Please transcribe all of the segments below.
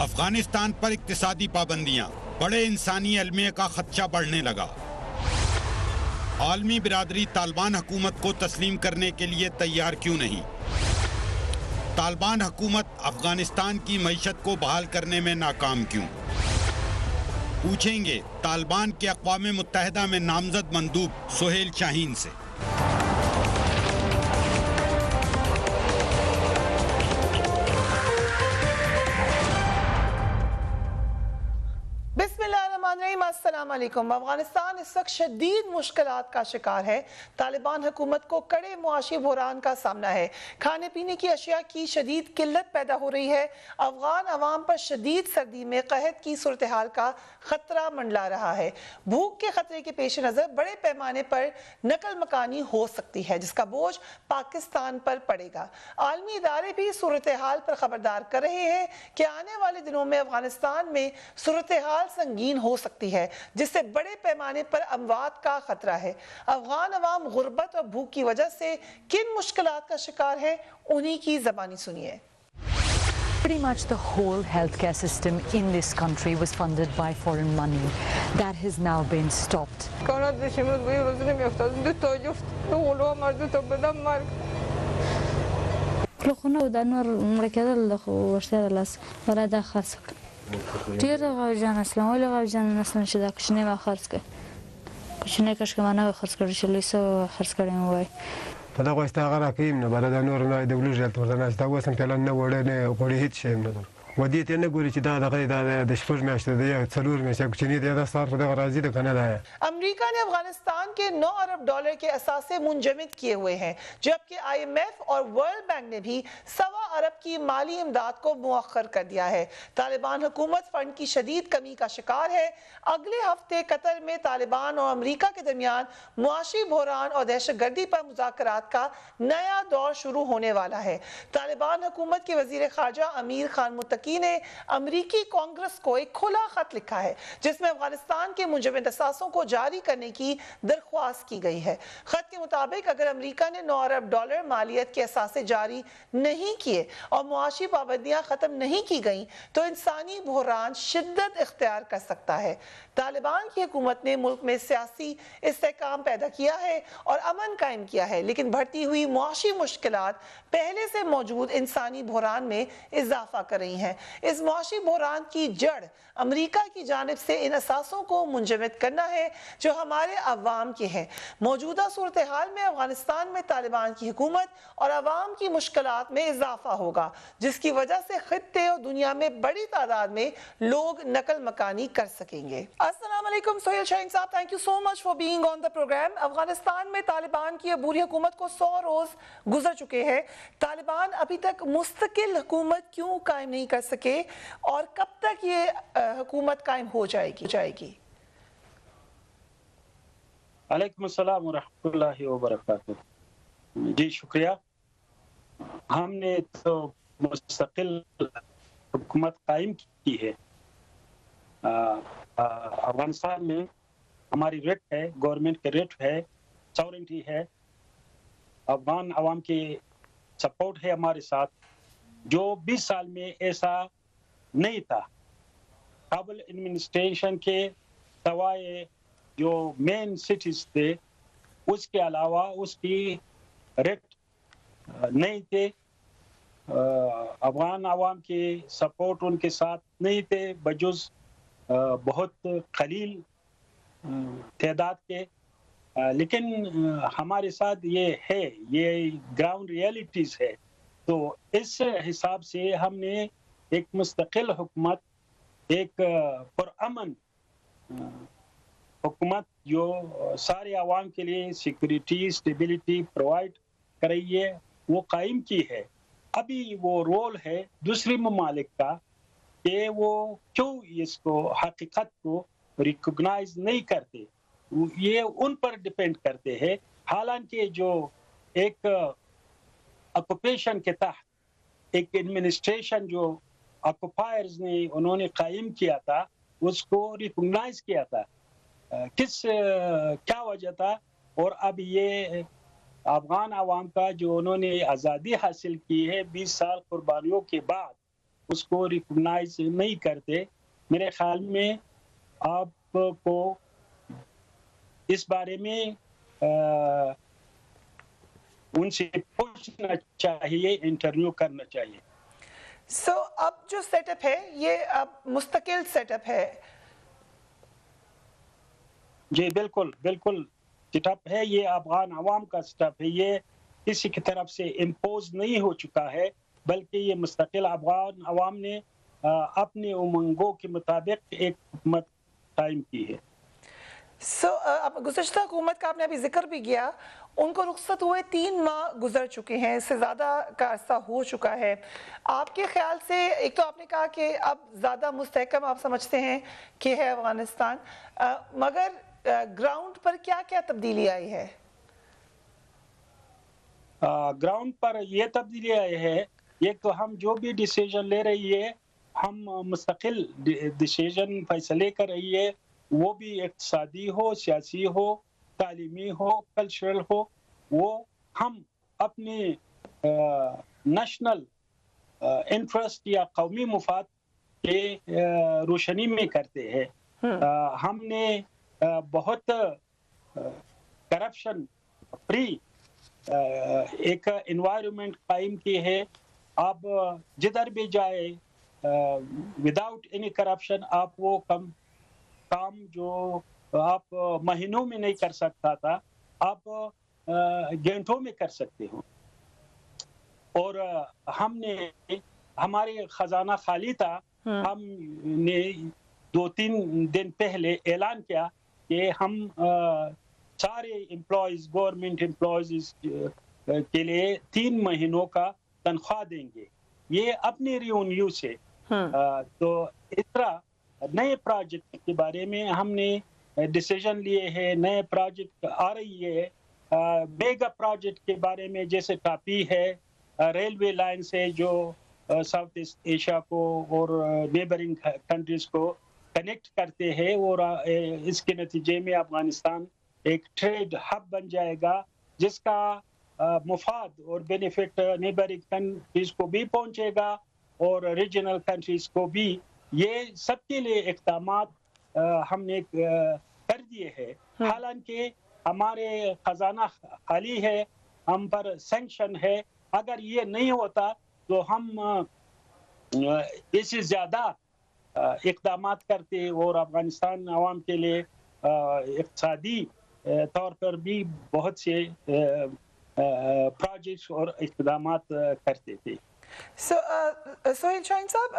افغانستان پر اقتصادی پابندیاں، بڑے انسانی المیہ کا خدشہ بڑھنے لگا۔ عالمی برادری طالبان حکومت کو تسلیم کرنے کے لیے تیار کیوں نہیں؟ طالبان حکومت افغانستان کی معیشت کو بحال کرنے میں ناکام کیوں؟ پوچھیں گے طالبان کے اقوام متحدہ میں نامزد مندوب سہیل شاہین سے۔ السلام علیکم۔ افغانستان اس وقت شدید مشکلات کا شکار ہے۔ طالبان حکومت کو کڑے معاشی بحران کا سامنا ہے۔ کھانے پینے کی اشیاء کی شدید قلت پیدا ہو رہی ہے۔ افغان عوام پر شدید سردی میں قحط کی صورتحال کا خطرہ منڈلا رہا ہے۔ بھوک کے خطرے کے پیش نظر بڑے پیمانے پر نقل مکانی ہو سکتی ہے، جس کا بوجھ پاکستان پر پڑے گا۔ عالمی ادارے بھی صورتحال پر خبردار کر رہے ہیں کہ آنے والے دنوں میں افغانستان میں صورتحال سنگین ہو سکتی ہے، جس سے بڑے پیمانے پر اموات کا خطرہ ہے۔ افغان عوام غربت اور بھوک کی وجہ سے کن مشکلات کا شکار ہے، انہی کی زبانی سنیے۔ Pretty much the whole healthcare system in this country was funded by foreign money. That has now been stopped. ډیر غوجان اسلام ولی غوجان اصلا چې دا کوچنی ما خرڅ کړ کوچنی کښ که ما نه خرڅ کړی چې لوی څه خرڅ کړی مې وای په دغه واسطه هغه راکویم نه بله دا نور نه د ولو ژلت ورته ناسته اوس هم فعلا نه وړه نه غوړي هېڅ شی نه ودې ته نه ګوري چې دا دغه د شپږ میاشتې دی یا څلور میاشتې کوچنی دی دا سار په دغه راضي ده که نه ده۔ امریکہ نے افغانستان کے 9 ارب ڈالر کے اثاثے منجمد کیے ہوئے ہیں، جبکہ آئی ایم ایف اور ورلڈ بینک نے بھی 1.25 ارب کی مالی امداد کو مؤخر کر دیا ہے۔ طالبان حکومت فنڈ کی شدید کمی کا شکار ہے۔ اگلے ہفتے قطر میں طالبان اور امریکہ کے درمیان معاشی بحران اور دہشت گردی پر مذاکرات کا نیا دور شروع ہونے والا ہے۔ طالبان حکومت کے وزیر خارجہ امیر خان متقی نے امریکی کانگریس کو ایک کھلا خط لکھا ہے، جس میں افغانستان کے منجمد اثاثوں کو جاری کرنے کی درخواست کی گئی ہے۔ خط کے مطابق اگر امریکہ نے 9 ارب ڈالر مالیت کے اثاثے جاری نہیں کیے اور معاشی پابندیاں ختم نہیں کی گئیں تو انسانی بحران شدت اختیار کر سکتا ہے۔ طالبان کی حکومت نے ملک میں سیاسی استحکام پیدا کیا ہے اور امن قائم کیا ہے، لیکن بڑھتی ہوئی معاشی مشکلات پہلے سے موجود انسانی بحران میں اضافہ کر رہی ہیں۔ اس معاشی بحران کی جڑ امریکہ کی جانب سے ان اثاثوں کو منجمد کرنا ہے جو ہمارے عوام کے ہیں۔ موجودہ صورتحال میں افغانستان میں طالبان کی حکومت اور عوام کی مشکلات میں اضافہ ہوگا، جس کی وجہ سے خطے اور دنیا میں بڑی تعداد میں لوگ نقل مکانی کر سکیں گے۔ السلام علیکم سہیل شاہین صاحب، thank you so much for being on the programme. Afghanistan میں طالبان کی عبوری حکومت کو 100 روز گزر چکے ہیں۔ طالبان ابھی تک مستقل حکومت کیوں قائم نہیں کر سکے اور کب تک یہ حکومت قائم ہو جائے گی؟ علیکم السلام ورحمۃ اللہ وبرکاتہ۔ جی شکریہ۔ ہم نے تو مستقل حکومت قائم کی ہے۔ افغانستان میں ہماری ریٹ ہے، گورنمنٹ کے ریٹ ہے، ساورنٹی ہے، افغان عوام کی سپورٹ ہے ہمارے ساتھ، جو 20 سال میں ایسا نہیں تھا۔ کابل ایڈمنسٹریشن کے سوائے جو مین سٹیز تھے اس کے علاوہ اس کی ریٹ نہیں تھے، افغان عوام کی سپورٹ ان کے ساتھ نہیں تھے، بجز بہت قلیل تعداد کے، لیکن ہمارے ساتھ یہ ہے، یہ گراؤنڈ ریئلٹیز ہے۔ تو اس حساب سے ہم نے ایک مستقل حکومت، ایک پرامن حکومت جو سارے عوام کے لیے سیکورٹی اسٹیبلٹی پرووائڈ کر رہی ہے، وہ قائم کی ہے۔ ابھی وہ رول ہے دوسری ممالک کا کہ وہ کیوں اس کو حقیقت کو ریکگنائز نہیں کرتے، یہ ان پر ڈیپینڈ کرتے ہیں۔ حالانکہ جو ایک آکوپیشن کے تحت ایک ایڈمنسٹریشن جو آکوپائرز نے انہوں نے قائم کیا تھا، اس کو ریکگنائز کیا تھا، کیا وجہ تھا، اور اب یہ افغان عوام کا جو انہوں نے آزادی حاصل کی ہے 20 سال قربانیوں کے بعد، اس کو ریکگنائز نہیں کرتے. میرے خیال میں آپ کو اس بارے میں ان سے پوچھنا چاہیے, انٹرویو کرنا چاہیے. سو اب جو سیٹ اپ ہے یہ اب مستقل سیٹ اپ ہے. جی بالکل بالکل سیٹ اپ ہے, یہ افغان عوام کا سیٹ اپ ہے, یہ کسی کی طرف سے امپوز نہیں ہو چکا ہے, بلکہ یہ مستقل افغان عوام نے اپنے امنگوں کے مطابق ایک حکومت قائم کی ہے. اب گزشتہ حکومت کا آپ نے ابھی ذکر بھی کیا, ان کو رخصت ہوئے 3 ماہ گزر چکے ہیں, اس سے زیادہ کا عرصہ ہو چکا ہے. آپ کے خیال سے ایک تو آپ نے کہا کہ اب زیادہ مستحکم آپ سمجھتے ہیں کہ ہے افغانستان, مگر گراؤنڈ پر کیا کیا تبدیلی آئی ہے؟ گراؤنڈ پر یہ تبدیلی آئی ہے, ایک تو ہم جو بھی ڈیسیجن لے رہی ہے, ہم مستقل ڈیسیجن فیصلے کر رہی ہے, وہ بھی اقتصادی ہو, سیاسی ہو, تعلیمی ہو, کلچرل ہو, وہ ہم اپنے نیشنل انٹرسٹ یا قومی مفاد کے روشنی میں کرتے ہیں. ہم نے بہت کرپشن فری ایک انوائرمنٹ قائم کی ہے. آپ جدھر بھی جائے وداؤٹ اینی کرپشن آپ وہ کام جو آپ مہینوں میں نہیں کر سکتا تھا, آپ گھنٹوں میں کر سکتے ہو. اور ہم نے ہمارے خزانہ خالی تھا, ہم نے 2-3 دن پہلے اعلان کیا کہ ہم سارے امپلائیز, گورنمنٹ امپلائیز کے لیے 3 مہینوں کا تنخواہ دیں گے, یہ اپنے ریونیو سے. تو اس طرح نئے پروجیکٹ کے بارے میں ہم نے ڈیسیژن لیے ہیں, نئے پروجیکٹ آ رہی ہے. میگا پروجیکٹ کے بارے میں جیسے ٹاپی ہے, ریلوے لائن سے جو ساؤتھ ایسٹ ایشیا کو اور نیبرنگ کنٹریز کو کنیکٹ کرتے ہیں, اور اس کے نتیجے میں افغانستان ایک ٹریڈ ہب بن جائے گا, جس کا مفاد اور بینیفٹ نیبرنگ کنٹریز کو بھی پہنچے گا اور ریجنل کنٹریز کو بھی. یہ سب کے لیے اقدامات ہم نے کر دیے ہیں. حالانکہ ہمارے خزانہ خالی ہے, ہم پر سینکشن ہے. اگر یہ نہیں ہوتا تو ہم اس سے زیادہ اقدامات کرتے اور افغانستان عوام کے لیے اقتصادی طور پر بھی بہت سے پروجیکٹس اور اقدامات کرتے تھے. سہیل شاہین صاحب,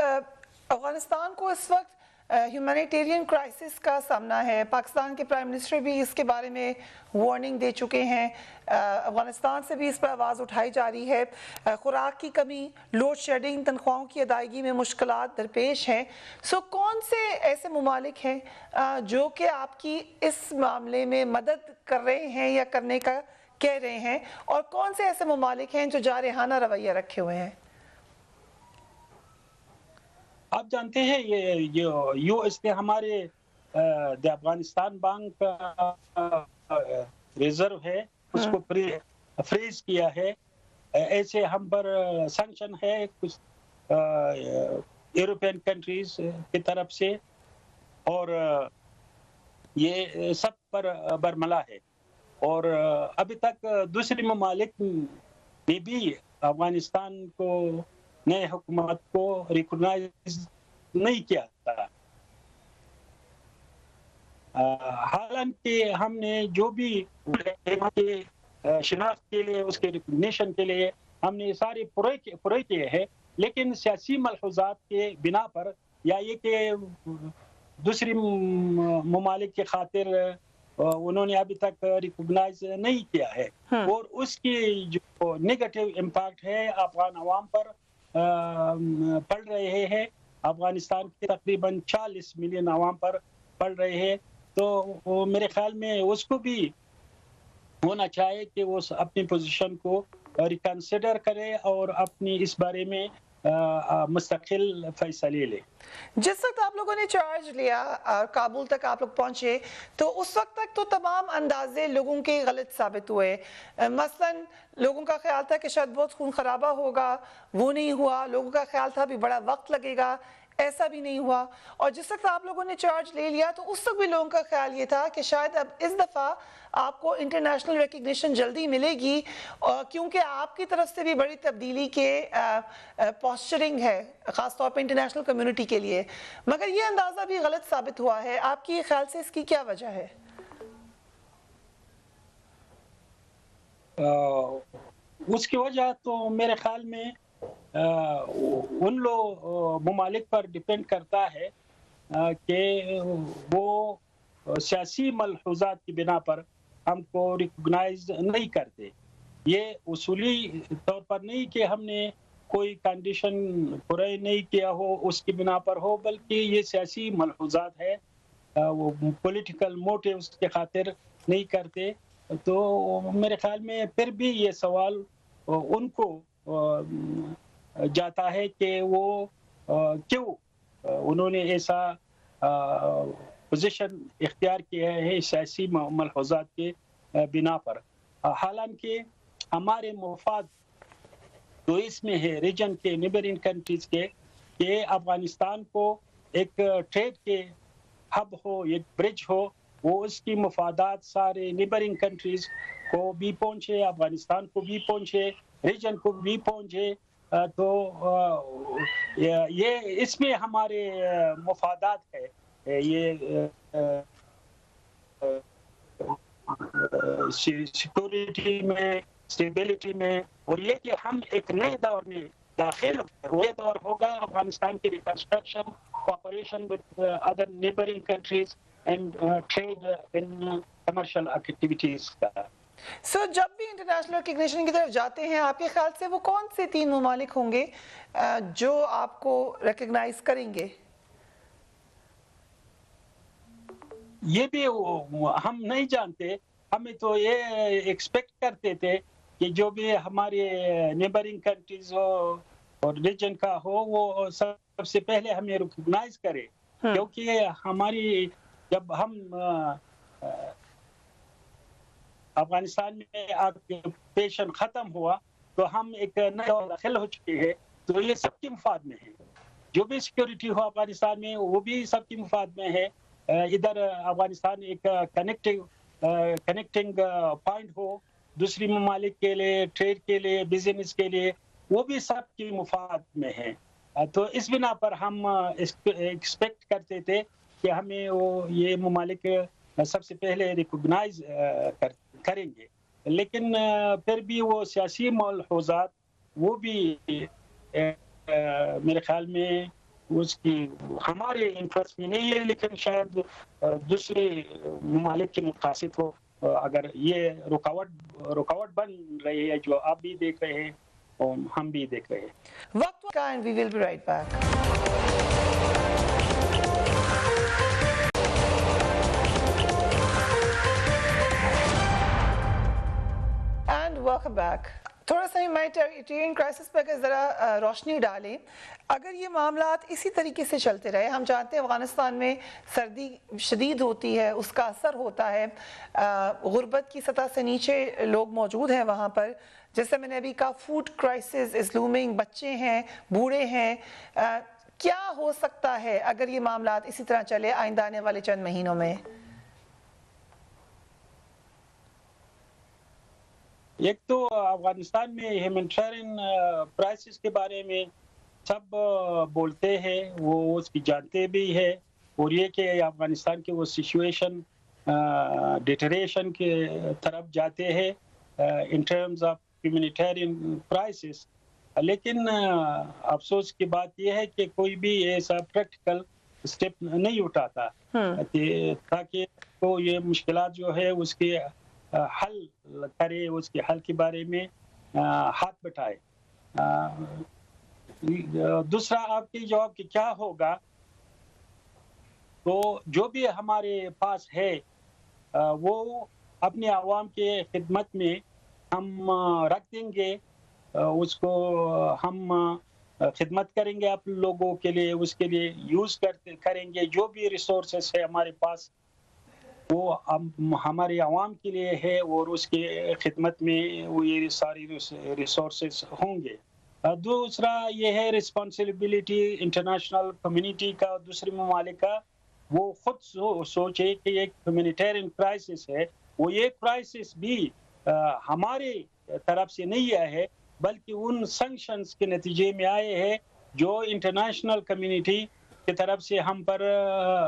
افغانستان کو اس وقت ہیومینیٹیرین کرائسس کا سامنا ہے. پاکستان کے پرائم منسٹر بھی اس کے بارے میں وارننگ دے چکے ہیں, افغانستان سے بھی اس پر آواز اٹھائی جا رہی ہے. خوراک کی کمی, لوڈ شیڈنگ, تنخواہوں کی ادائیگی میں مشکلات درپیش ہیں. کون سے ایسے ممالک ہیں جو کہ آپ کی اس معاملے میں مدد کر رہے ہیں یا کرنے کا کہہ رہے ہیں, اور کون سے ایسے ممالک ہیں جو جارحانہ رویہ رکھے ہوئے ہیں؟ آپ جانتے ہیں یہ یو اس نے ہمارے افغانستان بینک کا ریزرو ہے, اس کو فریز کیا ہے. ایسے ہم پر سینکشن ہے کچھ یورپین کنٹریز کی طرف سے, اور یہ سب پر برملا ہے. اور ابھی تک دوسری ممالک نے بھی افغانستان کو, نئے حکومت کو ریکگنائز نہیں کیا تھا. حالانکہ ہم نے جو بھی شناخت کے لیے, اس کے ریکگنیشن کے لیے ہم نے سارے پورے کیے ہیں, لیکن سیاسی ملحوظات کے بنا پر, یا یہ کہ دوسری ممالک کی خاطر انہوں نے ابھی تک ریکگنائز نہیں کیا ہے, اور اس کی جو نیگیٹو امپیکٹ ہے افغان عوام پر پڑ رہے ہیں. افغانستان کے تقریباً 40 ملین عوام پر پڑ رہے ہیں. تو میرے خیال میں اس کو بھی ہونا چاہیے کہ وہ اپنی پوزیشن کو ریکنسیڈر کرے اور اپنی اس بارے میں مستقل فیصلے لے. جس وقت آپ لوگوں نے چارج لیا اور کابل تک آپ لوگ پہنچے تو اس وقت تک تو تمام اندازے لوگوں کے غلط ثابت ہوئے. مثلا لوگوں کا خیال تھا کہ شاید بہت خون خرابہ ہوگا، وہ نہیں ہوا. لوگوں کا خیال تھا بھی بڑا وقت لگے گا، ایسا بھی نہیں ہوا. اور جس وقت آپ لوگوں نے چارج لے لیا تو اس وقت بھی لوگوں کا خیال یہ تھا کہ شاید اب اس دفعہ آپ کو انٹرنیشنل ریکگنیشن جلدی ملے گی، کیونکہ آپ کی طرف سے بھی بڑی تبدیلی کے پوسچرنگ ہے خاص طور پہ انٹرنیشنل کمیونٹی کے لیے. مگر یہ اندازہ بھی غلط ثابت ہوا ہے. آپ کی خیال سے اس کی کیا وجہ ہے؟ اس کی وجہ تو میرے خیال میں ان ممالک پر ڈیپینڈ کرتا ہے کہ وہ سیاسی ملحوظات کی بنا پر ہم کو ریکگنائز نہیں کرتے. یہ اصولی طور پر نہیں کہ ہم نے کوئی کنڈیشن پورا نہیں کیا ہو اس کی بنا پر ہو، بلکہ یہ سیاسی ملحوظات ہے، وہ پولیٹیکل موٹیوز کے خاطر نہیں کرتے. تو میرے خیال میں پھر بھی یہ سوال ان کو جاتا ہے کہ وہ کیوں انہوں نے ایسا پوزیشن اختیار کیا ہے سیاسی ملحوظات کے بنا پر. حالانکہ ہمارے مفاد تو اس میں ہے ریجن کے نیبرنگ کنٹریز کے کہ افغانستان کو ایک ٹریڈ کے ہب ہو، ایک برج ہو، وہ اس کی مفادات سارے نیبرنگ کنٹریز کو بھی پہنچے، افغانستان کو بھی پہنچے، ریجن کو بھی پہنچے. تو یہ اس میں ہمارے مفادات ہے، یہ سیکورٹی میں، اسٹیبلٹی میں، اور یہ کہ ہم ایک نئے دور میں داخل ہوئے دور ہوگا افغانستان کی reconstruction, cooperation with other neighbouring countries and trade in commercial activities کا. جب بھی انٹرنیشنل ریکگنیشن کی طرف جاتے ہیں آپ کے خیال سے وہ کون سے 3 ممالک ہوں گے جو آپ کو ریکگنائز کریں گے؟ یہ بھی ہم نہیں جانتے. ہمیں تو یہ ایکسپیکٹ کرتے تھے کہ جو بھی ہمارے نیبرنگ کنٹریز ہو اور ریجن کا ہو وہ سب سے پہلے ہمیں ریکگنائز کرے، کیونکہ ہماری جب ہم افغانستان میں آکوپیشن ختم ہوا تو ہم ایک نئے دور داخل ہو چکے ہیں. تو یہ سب کے مفاد میں ہے، جو بھی سیکورٹی ہو افغانستان میں وہ بھی سب کے مفاد میں ہے. ادھر افغانستان ایک کنیکٹنگ پوائنٹ ہو دوسری ممالک کے لیے، ٹریڈ کے لیے، بزنس کے لیے، وہ بھی سب کے مفاد میں ہے. تو اس بنا پر ہم ایکسپیکٹ کرتے تھے کہ ہمیں یہ ممالک سب سے پہلے ریکگنائز کریں گے. لیکن پھر بھی وہ سیاسی ملحوظات وہ بھی میرے خیال میں اس کی ہمارے انٹرسٹ میں نہیں ہے، لیکن شاید دوسرے ممالک کے مقاصد ہو. اگر یہ رکاوٹ بن رہی ہے جو آپ بھی دیکھ رہے ہیں اور ہم بھی دیکھ رہے ہیں. وقت کا and we will be right back. Welcome back. تھوڑا سا ہیومینیٹیرین کرائسس پہ اگر ذرا روشنی ڈالیں، اگر یہ معاملات اسی طریقے سے چلتے رہے، ہم جانتے ہیں افغانستان میں سردی شدید ہوتی ہے، اس کا اثر ہوتا ہے، غربت کی سطح سے نیچے لوگ موجود ہیں وہاں پر، جیسے میں نے ابھی کہا فوڈ کرائسس از لومنگ، بچے ہیں، بوڑھے ہیں. کیا ہو سکتا ہے اگر یہ معاملات اسی طرح چلے آئندہ آنے والے چند مہینوں میں؟ ایک تو افغانستان میں ہیومینیٹیرین کرائسس کے بارے میں سب بولتے ہیں، وہ اس کی جانتے بھی ہے، اور یہ کہ افغانستان کی وہ سچویشن ڈیٹریشن کے طرف جاتے ہیں in terms of humanitarian crisis. لیکن افسوس کی بات یہ ہے کہ کوئی بھی ایسا پریکٹیکل اسٹیپ نہیں اٹھاتا تاکہ وہ یہ مشکلات جو ہے اس کے حل کرے، اس کے حل کے بارے میں ہاتھ بٹھائے. دوسرا آپ کی جواب کہ کیا ہوگا، تو جو بھی ہمارے پاس ہے وہ اپنے عوام کے خدمت میں ہم رکھ دیں گے. اس کو ہم خدمت کریں گے آپ لوگوں کے لیے، اس کے لیے یوز کریں گے جو بھی ریسورسز ہے ہمارے پاس وہ ہمارے عوام کے لیے ہے، اور اس کی خدمت میں وہ یہ ساری ریسورسز ہوں گے۔ دوسرا یہ ہے رسپانسبلٹی انٹرنیشنل کمیونٹی کا، دوسرے ممالک کا، وہ خود سوچے کہ ایک ہیومینیٹیرین کرائسس ہے، وہ یہ کرائسس بھی ہمارے طرف سے نہیں آیا ہے بلکہ ان سینکشنز کے نتیجے میں آئے ہیں جو انٹرنیشنل کمیونٹی کی طرف سے ہم پر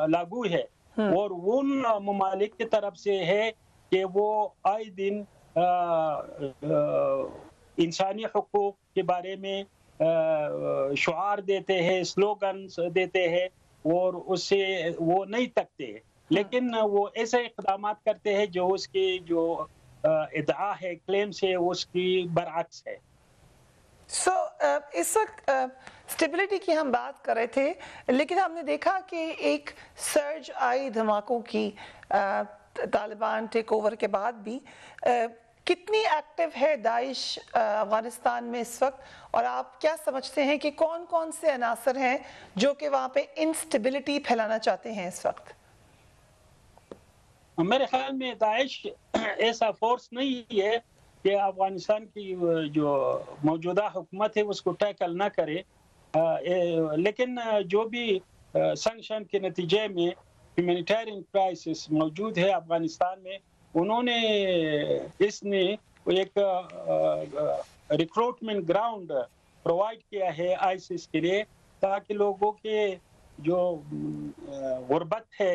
لاگو ہے، اور ان ممالک کی طرف سے ہے کہ وہ آئے دن انسانی حقوق کے بارے میں شعار دیتے ہیں، سلوگنز دیتے ہیں، اور اس سے وہ نہیں تکتے، لیکن وہ ایسے اقدامات کرتے ہیں جو اس کی جو ادعا ہے، کلیمز ہے، اس کی برعکس ہے۔ اس وقت اسٹیبلٹی کی ہم بات کر رہے تھے، لیکن ہم نے دیکھا کہ ایک سرج آئی دھماکوں کی طالبان ٹیک اوور کے بعد بھی۔ کتنی ایکٹیو ہے داعش افغانستان میں اس وقت، اور آپ کیا سمجھتے ہیں کہ کون کون سے عناصر ہیں جو کہ وہاں پہ انسٹیبلٹی پھیلانا چاہتے ہیں اس وقت؟ میرے خیال میں داعش ایسا فورس نہیں ہے کہ افغانستان کی جو موجودہ حکومت ہے اس کو ٹیکل نہ کرے، لیکن جو بھی سینکشن کے نتیجے میں ہیومینیٹیرین کرائسس موجود ہے افغانستان میں، انہوں نے اس نے ایک ریکروٹمنٹ گراؤنڈ پرووائڈ کیا ہے آئیسس کے لیے، تاکہ لوگوں کے جو غربت ہے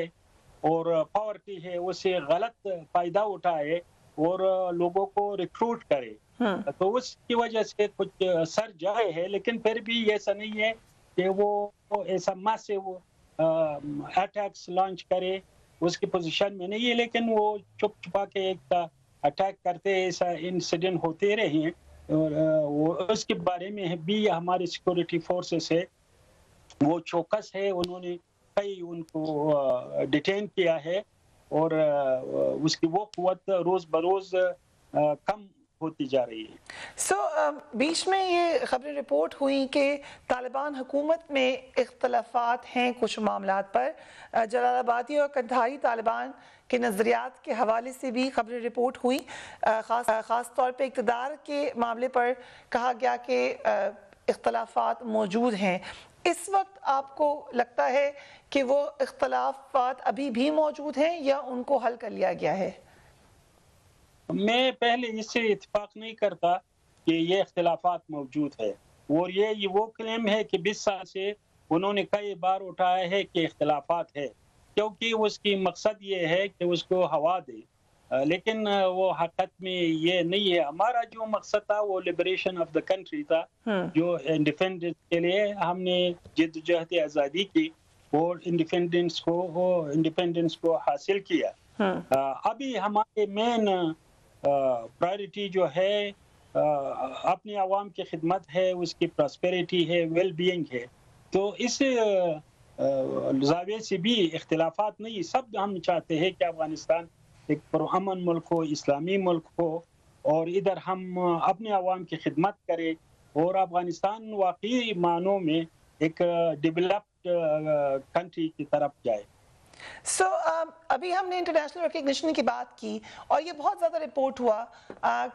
اور پاورٹی ہے اس سے غلط فائدہ اٹھائے اور لوگوں کو ریکروٹ کرے۔ تو اس کی وجہ سے کچھ سر جائے ہے، لیکن پھر بھی ایسا نہیں ہے کہ وہ ایسا میسو اٹیکس لانچ کرے، اس کی پوزیشن میں نہیں ہے، لیکن وہ چھپ چھپا کے ایک اٹیک کرتے، ایسا انسیڈنٹ ہوتے رہے ہیں، اور اس کے بارے میں بھی ہماری سیکورٹی فورسز ہے وہ چوکس ہے، انہوں نے کئی ان کو ڈیٹین کیا ہے، اور اس کی وہ قوت روز بروز کم ہوتی جا رہی ہے۔ بیچ میں یہ خبریں رپورٹ ہوئیں کہ طالبان حکومت میں اختلافات ہیں کچھ معاملات پر، جلال آبادی اور قندھاری طالبان کے نظریات کے حوالے سے بھی خبریں رپورٹ ہوئی، خاص طور پہ اقتدار کے معاملے پر کہا گیا کہ اختلافات موجود ہیں۔ اس وقت آپ کو لگتا ہے کہ وہ اختلافات ابھی بھی موجود ہیں یا ان کو حل کر لیا گیا ہے؟ میں پہلے اس سے اتفاق نہیں کرتا کہ یہ اختلافات موجود ہے، اور یہ وہ کلیم ہے کہ 20 سال سے انہوں نے کئی بار اٹھایا ہے کہ اختلافات ہے، کیونکہ اس کی مقصد یہ ہے کہ اس کو ہوا دے، لیکن وہ حقیقت میں یہ نہیں ہے۔ ہمارا جو مقصد تھا وہ لبریشن آف دا کنٹری تھا، جو انڈیپینڈنس کے لیے ہم نے جدوجہد آزادی کی اور انڈیپینڈنس کو حاصل کیا۔ ابھی ہمارے مین پرائرٹی جو ہے اپنی عوام کی خدمت ہے، اس کی پراسپیریٹی ہے، ویل بینگ ہے، تو اس زاویے سے بھی اختلافات نہیں، سب ہم چاہتے ہیں کہ افغانستان ایک پرامن ملک ہو، اسلامی ملک ہو، اور ادھر ہم اپنے عوام کی خدمت کریں، اور افغانستان واقعی معنوں میں ایک ڈیولپڈ کنٹری کی طرف جائے۔ ابھی ہم نے انٹرنیشنل ریکگنیشن کی بات کی، اور یہ بہت زیادہ رپورٹ ہوا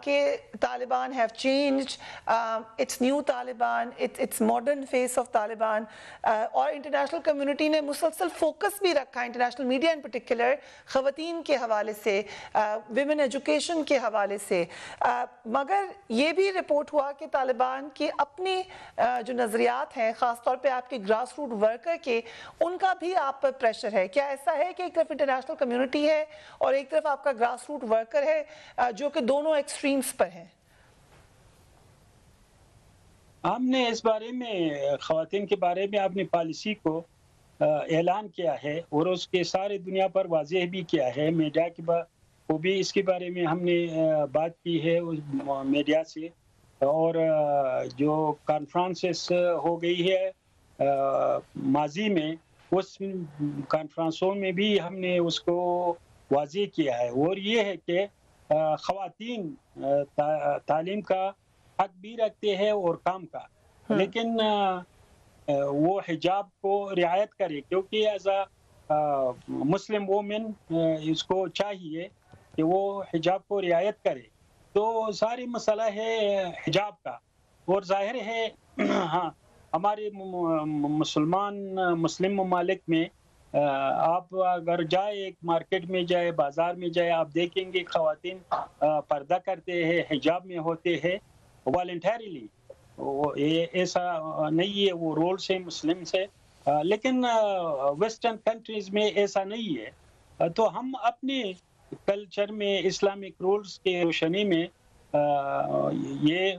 کہ Taliban have changed, it's new Taliban, it's modern face of Taliban, اور انٹرنیشنل کمیونٹی نے مسلسل فوکس بھی رکھا، انٹرنیشنل میڈیا ان پرٹیکولر، خواتین کے حوالے سے، ویمن ایجوکیشن کے حوالے سے، مگر یہ بھی رپورٹ ہوا کہ طالبان کے اپنے جو نظریات ہیں، خاص طور پہ آپ کے گراس روٹ ورکر کے، ان کا بھی آپ پر پریشر ہے۔ کیا ایسا ہے کہ ایک طرف انٹرنیشنل کمیونٹی ہے اور ایک طرف آپ کا گراس روٹ ورکر ہے جو کہ دونوں ایکسٹریمز پر ہیں؟ ہم نے اس بارے میں خواتین کے بارے میں اپنی پالیسی کو اعلان کیا ہے، اور اس کے سارے دنیا پر واضح بھی کیا ہے، میڈیا کو بھی اس کے بارے میں ہم نے بات کی ہے میڈیا سے، اور جو کانفرنسز ہو گئی ہے ماضی میں، اس کانفرنسوں میں بھی ہم نے اس کو واضح کیا ہے، اور یہ ہے کہ خواتین تعلیم کا حق بھی رکھتے ہیں اور کام کا، لیکن وہ حجاب کو رعایت کرے، کیونکہ ایز اے مسلم وومن اس کو چاہیے کہ وہ حجاب کو رعایت کرے. تو ساری مسئلہ ہے حجاب کا. اور ظاہر ہے ہاں ہمارے مسلم ممالک میں آپ اگر جائے ایک مارکیٹ میں جائے، بازار میں جائے، آپ دیکھیں گے خواتین پردہ کرتے ہیں، حجاب میں ہوتے ہیں والنٹریلی. ایسا نہیں ہے وہ رول سے مسلم سے، لیکن ویسٹرن کنٹریز میں ایسا نہیں ہے. تو ہم اپنے کلچر میں اسلامک رولز کے روشنی میں یہ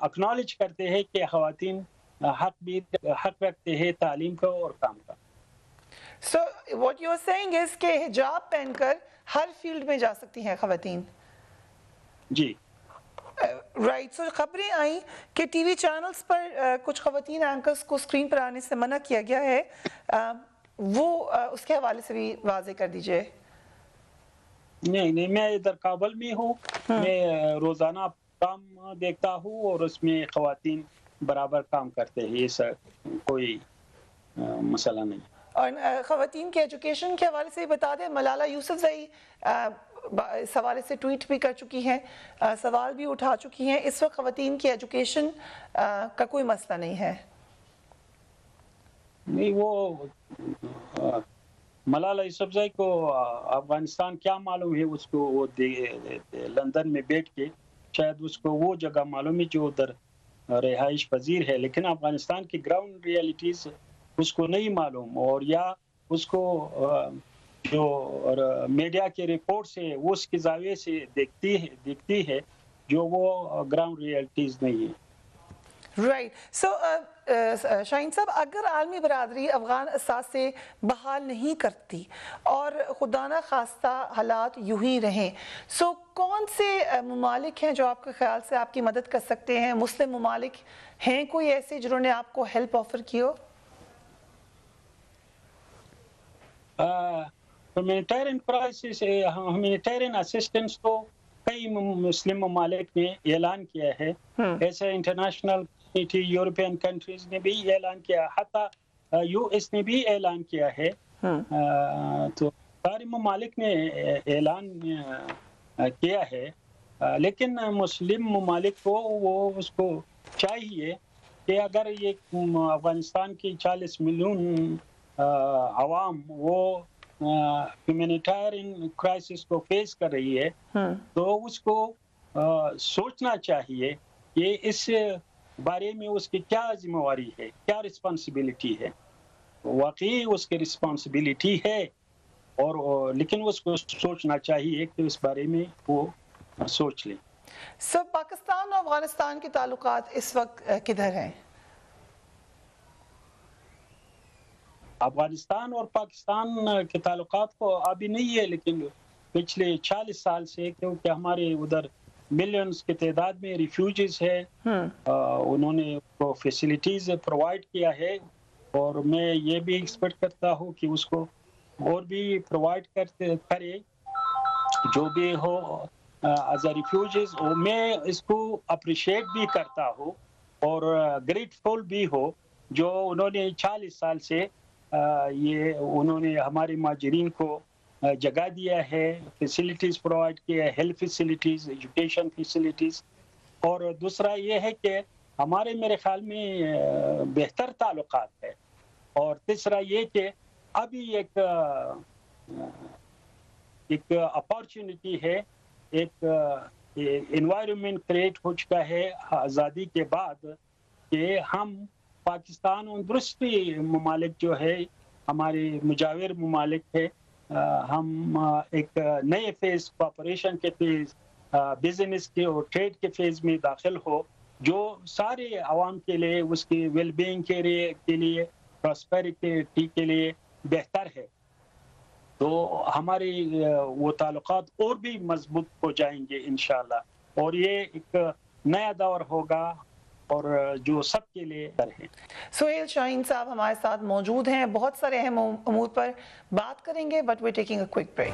اکنالج کرتے ہیں کہ خواتین حق رکھتے ہیں تعلیم کا اور کام کا. So what you are saying is کہ حجاب پہن کر ہر فیلڈ میں جا سکتی ہیں خواتین. جی رائٹ. سو خبریں آئیں کہ ٹی وی چینلز پر کچھ خواتین اینکرز کو اسکرین پر آنے سے منع کیا گیا ہے، وہ اس کے حوالے سے بھی واضح کر دیجئے. نہیں، میں ادھر کابل میں ہوں، میں روزانہ کام دیکھتا ہوں اور اس میں خواتین برابر کام کرتے ہیں، ایسا کوئی مسئلہ نہیں. اور خواتین کے ایجوکیشن کے حوالے سے بھی بتا دیں، ملالہ یوسفزئی اس حوالے سے ٹویٹ بھی کر چکی ہیں، سوال بھی اٹھا چکی ہیں. اس وقت خواتین کی ایجوکیشن کا کوئی مسئلہ نہیں ہے. نہیں، وہ ملالہ یوسفزئی کو افغانستان کیا معلوم ہے، اس کو وہ لندن میں بیٹھ کے شاید اس کو وہ جگہ معلوم ہے جو ادھر رہائش پذیر ہے، لیکن افغانستان کی گراؤنڈ ریئلٹیز اس کو نہیں معلوم، اور یا اس کو جو میڈیا کے رپورٹ سے وہ اس کے زاویے سے دیکھتی ہے جو وہ گراؤنڈ ریئلٹیز نہیں ہے. رائٹ. سو شاہین صاحب، اگر عالمی برادری افغان اثاثے بحال نہیں کرتی اور خدا نہ خواستہ حالات یوں ہی رہیں، سو کون سے ممالک ہیں جو آپ کے خیال سے آپ کی مدد کر سکتے ہیں؟ مسلم ممالک ہیں کوئی ایسے جنہوں نے آپ کو ہیلپ آفر کی ہو؟ ہیومینیٹیرین کرائسس، ہیومینیٹیرین اسسٹنس تو کئی مسلم ممالک نے اعلان کیا ہے. ایسے انٹرنیشنل کمیونٹی، یورپین کنٹریز نے بھی اعلان کیا، حتی یو ایس نے بھی اعلان کیا ہے. تو سارے ممالک نے اعلان کیا ہے، لیکن مسلم ممالک کو وہ اس کو چاہیے کہ اگر یہ افغانستان کی 40 ملین عوام وہ ہیومینیٹیرین کرائسس کو فیس کر رہی ہے، تو اس کو سوچنا چاہیے کہ اس بارے میں اس کی کیا ذمہ داری ہے، کیا رسپانسبلٹی ہے. واقعی اس کی رسپانسبلٹی ہے، اور لیکن اس کو سوچنا چاہیے کہ اس بارے میں وہ سوچ لیں. سب پاکستان اور افغانستان کے تعلقات اس وقت کدھر ہیں؟ افغانستان اور پاکستان کے تعلقات کو ابھی نہیں ہے، لیکن پچھلے 40 سال سے، کیونکہ ہمارے ادھر ملینز کی تعداد میں ریفیوجیز ہے، انہوں نے فیسلٹیز پرووائڈ کیا ہے، اور میں یہ بھی ایکسپیکٹ کرتا ہوں کہ اس کو اور بھی پرووائڈ کرے جو بھی ہو ایز اے ریفیوجیز. میں اس کو اپریشیٹ بھی کرتا ہوں اور گریٹفل بھی ہو جو انہوں نے 40 سال سے یہ انہوں نے ہمارے مہاجرین کو جگہ دیا ہے، فیسلٹیز پرووائڈ کیا ہے، ہیلتھ فیسلٹیز، ایجوکیشن فیسلٹیز. اور دوسرا یہ ہے کہ ہمارے میرے خیال میں بہتر تعلقات ہے. اور تیسرا یہ کہ ابھی ایک اپارچونٹی ہے، ایک انوائرمنٹ کریٹ ہو چکا ہے آزادی کے بعد کہ ہم پاکستان اور دوسری ممالک جو ہے ہمارے مجاور ممالک ہے، ہم ایک نئے فیز کوآپریشن کے فیز، بزنس کے اور ٹریڈ کے فیز میں داخل ہو جو سارے عوام کے لیے، اس کی ویل بینگ کے لیے، پراسپیرٹی کے لیے بہتر ہے. تو ہمارے وہ تعلقات اور بھی مضبوط ہو جائیں گے انشاءاللہ، اور یہ ایک نیا دور ہوگا اور جو سب کے لیے ہے. سہیل شاہین صاحب ہمارے ساتھ موجود ہیں، بہت سارے اہم امور پر بات کریں گے، but we taking a quick break.